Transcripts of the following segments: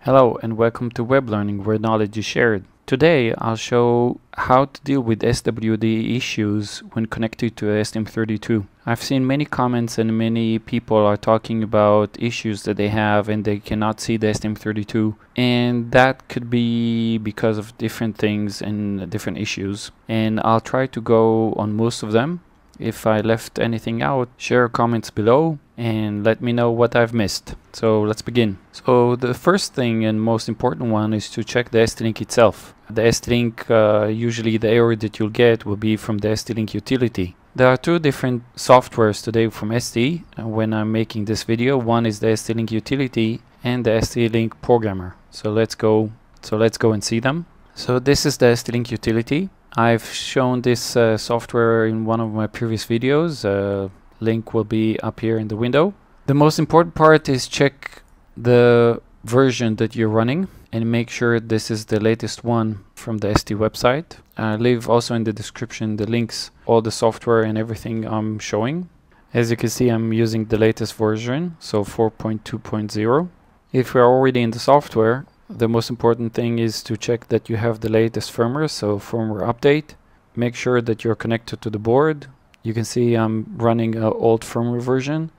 Hello and welcome to Web Learning, where knowledge is shared. Today I'll show how to deal with SWD issues when connected to STM32. I've seen many comments and many people are talking about issues that they have and they cannot see the STM32, and that could be because of different things and different issues, and I'll try to go on most of them. If I left anything out, share comments below and let me know what I've missed. So let's begin. So the first thing and most important one is to check the STLink itself. The STLink, usually the error that you'll get will be from the STLink utility. There are two different softwares today from ST when I'm making this video. One is the STLink utility and the STLink programmer. So let's go and see them. So this is the STLink utility. I've shown this software in one of my previous videos. Link will be up here in the window. The most important part is check the version that you're running and make sure this is the latest one from the ST website. I'll leave also in the description the links, all the software and everything I'm showing. As you can see, I'm using the latest version, so 4.2.0. If we're already in the software, the most important thing is to check that you have the latest firmware, so firmware update. Make sure that you're connected to the board. You can see I'm running an old firmware version.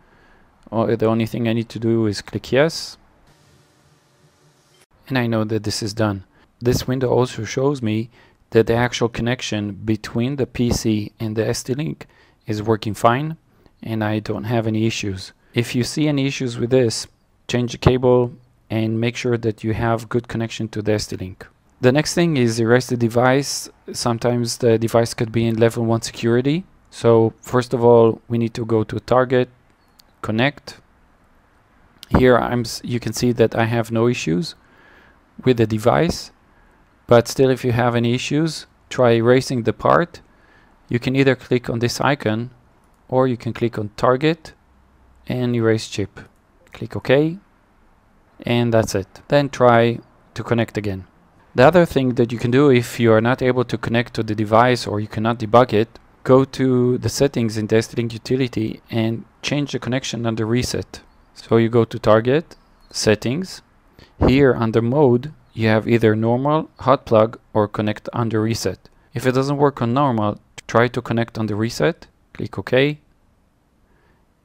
The only thing I need to do is click yes. And I know that this is done. This window also shows me that the actual connection between the PC and the STLink is working fine and I don't have any issues. If you see any issues with this, change the cable and make sure that you have good connection to the STLink. The next thing is erase the device. Sometimes the device could be in level 1 security. So first of all, we need to go to target, connect. Here you can see that I have no issues with the device, but still if you have any issues, try erasing the part. You can either click on this icon or you can click on target and erase chip. Click OK. And that's it. Then try to connect again. The other thing that you can do if you are not able to connect to the device or you cannot debug it, go to the settings in the STLink utility and change the connection under reset. So you go to target, settings. Here under mode, you have either normal, hot plug or connect under reset. If it doesn't work on normal, try to connect under reset, click OK,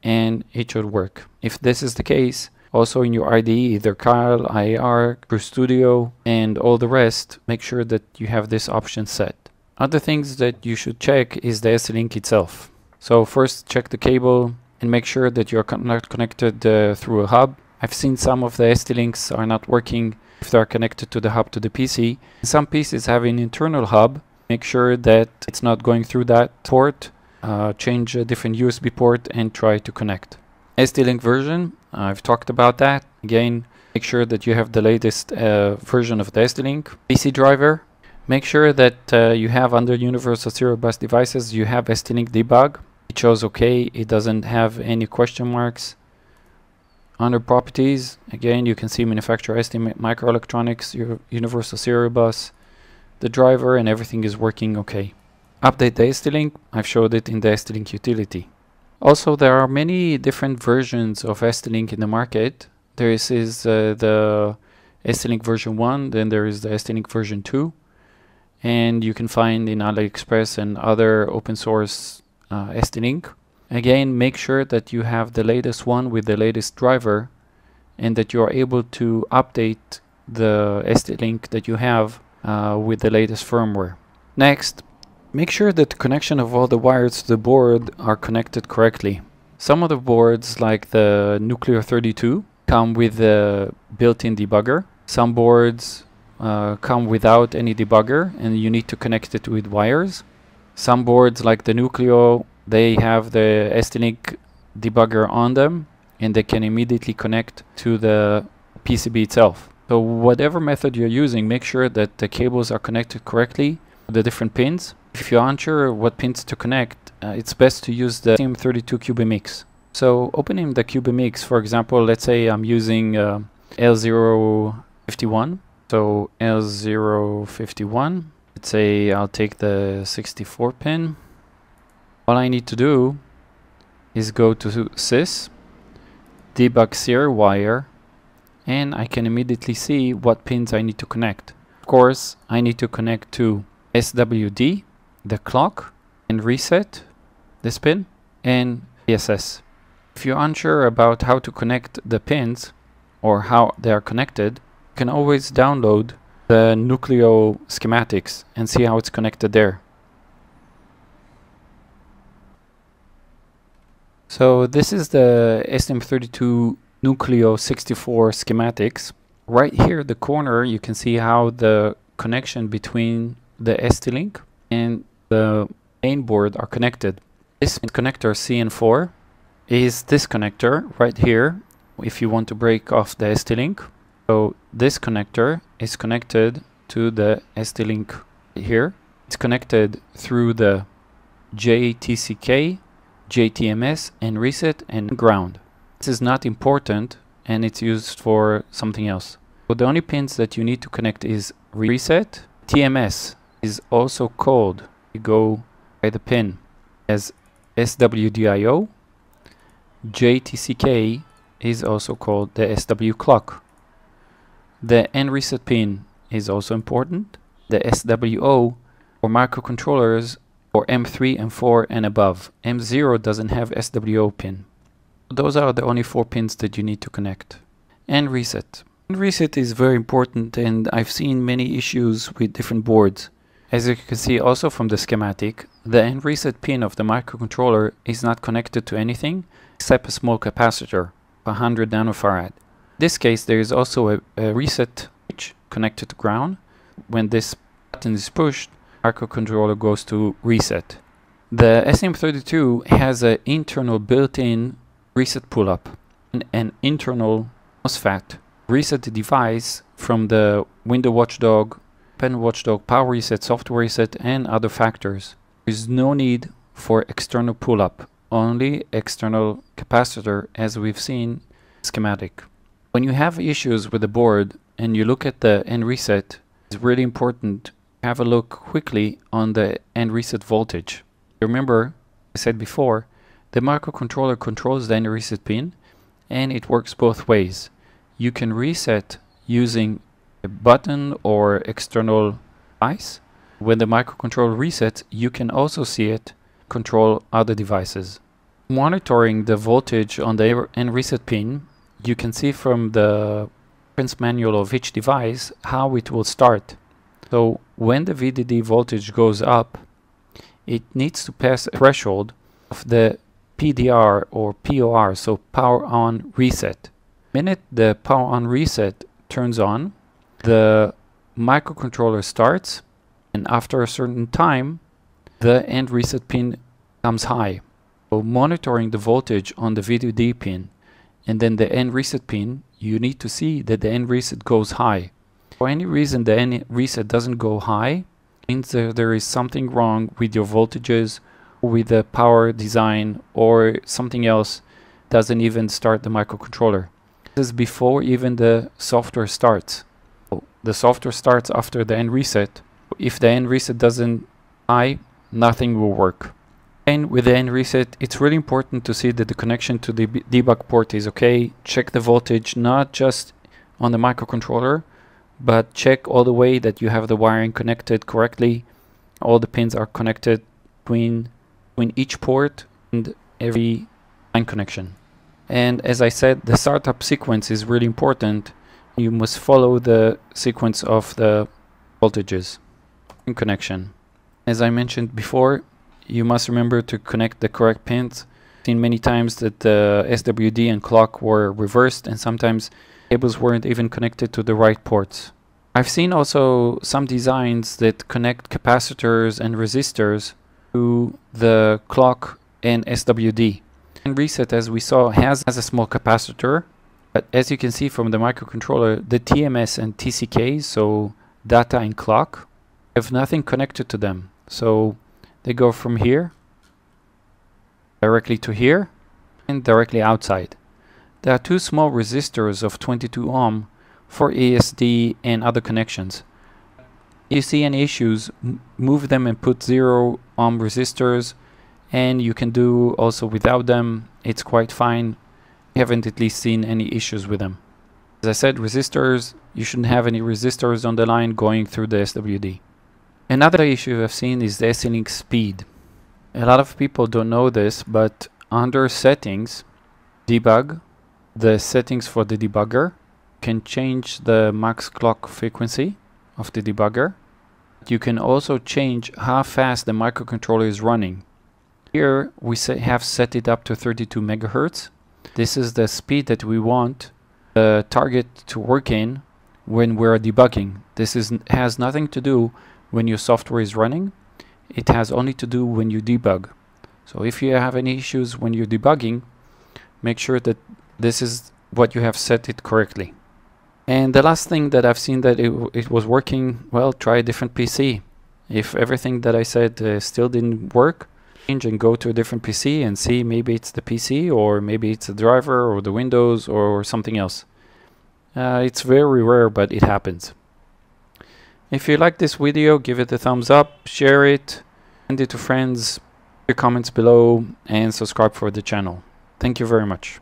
and it should work. If this is the case, also in your IDE, either Kyle, IAR, Studio, and all the rest, make sure that you have this option set. Other things that you should check is the STLink itself. So first check the cable and make sure that you're not connected through a hub. I've seen some of the STLinks are not working if they're connected to the hub to the PC. Some PCs have an internal hub. Make sure that it's not going through that port. Change a different USB port and try to connect. STLink version, I've talked about that. Again, make sure that you have the latest version of the STLink. PC driver, make sure that you have under Universal Serial Bus Devices, you have STLink debug. It shows OK, it doesn't have any question marks. Under properties, again, you can see manufacturer ST Microelectronics, your Universal Serial Bus, the driver, and everything is working OK. Update the STLink, I've showed it in the STLink utility. Also, there are many different versions of STLink in the market. There is the STLink version 1, then there is the STLink version 2. And you can find in AliExpress and other open source STLink. Again, make sure that you have the latest one with the latest driver and that you are able to update the STLink that you have with the latest firmware. Next, make sure that the connection of all the wires to the board are connected correctly. Some of the boards, like the Nucleo 32, come with a built-in debugger. Some boards come without any debugger and you need to connect it with wires. Some boards, like the Nucleo, they have the STLink debugger on them and they can immediately connect to the PCB itself. So whatever method you're using, make sure that the cables are connected correctly to the different pins. If you're unsure what pins to connect, it's best to use the STM32 QBMX. So opening the QBMX, for example, let's say I'm using L051. So L051, let's say I'll take the 64 pin. All I need to do is go to sys, debug serial wire, and I can immediately see what pins I need to connect. Of course, I need to connect to SWD, the clock, and reset this pin, and PSS. If you're unsure about how to connect the pins or how they are connected, you can always download the Nucleo schematics and see how it's connected there. So this is the STM32 Nucleo 64 schematics. Right here at the corner you can see how the connection between the STLink and the main board are connected. This connector CN4 is this connector right here if you want to break off the STLink. So this connector is connected to the STLink here. It's connected through the JTCK, JTMS, and reset and ground. This is not important and it's used for something else. So the only pins that you need to connect is reset. TMS is also called, you go by the pin, as SWDIO. JTCK is also called the SW clock. The N reset pin is also important. The SWO for microcontrollers for M3, M4 and above. M0 doesn't have SWO pin. Those are the only 4 pins that you need to connect. And reset. And reset is very important, and I've seen many issues with different boards. As you can see also from the schematic, the N reset pin of the microcontroller is not connected to anything except a small capacitor, 100 nanofarad. In this case, there is also a reset switch connected to ground. When this button is pushed, microcontroller goes to reset. The STM32 has an internal built-in reset pull-up and an internal MOSFET reset the device from the window watchdog, pen watchdog, power reset, software reset, and other factors. There is no need for external pull-up, only external capacitor, as we've seen schematic. When you have issues with the board and you look at the N reset, it's really important to have a look quickly on the N reset voltage. Remember, I said before, the microcontroller controls the N reset pin and it works both ways. You can reset using a button or external device. When the microcontroller resets, you can also see it control other devices. Monitoring the voltage on the N reset pin, you can see from the reference manual of each device how it will start. So when the VDD voltage goes up, it needs to pass a threshold of the PDR or POR, so power on reset. The minute the power on reset turns on, the microcontroller starts, and after a certain time, the N reset pin comes high. So monitoring the voltage on the VDD pin and then the N reset pin, you need to see that the N reset goes high. For any reason the N reset doesn't go high, means that there is something wrong with your voltages, or with the power design, or something else doesn't even start the microcontroller. This is before even the software starts. So the software starts after the N reset. If the N reset doesn't high, nothing will work. And with the N reset, it's really important to see that the connection to the debug port is okay. Check the voltage, not just on the microcontroller, but check all the way that you have the wiring connected correctly. All the pins are connected between each port and every line connection. And as I said, the startup sequence is really important. You must follow the sequence of the voltages in connection. As I mentioned before, you must remember to connect the correct pins. I've seen many times that the SWD and clock were reversed, and sometimes cables weren't even connected to the right ports. I've seen also some designs that connect capacitors and resistors to the clock and SWD. And reset, as we saw, has a small capacitor, but as you can see from the microcontroller, the TMS and TCK, so data and clock, have nothing connected to them. So they go from here directly to here and directly outside. There are 2 small resistors of 22 ohm for ESD and other connections. If you see any issues, move them and put 0 ohm resistors, and you can do also without them. It's quite fine. I haven't at least seen any issues with them. As I said, resistors, you shouldn't have any resistors on the line going through the SWD. Another issue I've seen is the STLink speed. A lot of people don't know this, but under settings, debug, the settings for the debugger, can change the max clock frequency of the debugger. You can also change how fast the microcontroller is running. Here we have set it up to 32 megahertz. This is the speed that we want the target to work in when we're debugging. This has nothing to do when your software is running. It has only to do when you debug. So if you have any issues when you're debugging, make sure that this is what you have set it correctly. And the last thing that I've seen that it was working, well, try a different PC. If everything that I said still didn't work, change and go to a different PC and see, maybe it's the PC, or maybe it's the driver or the Windows or something else. It's very rare, but it happens. If you like this video, give it a thumbs up, share it, send it to friends, your comments below, and subscribe for the channel. Thank you very much.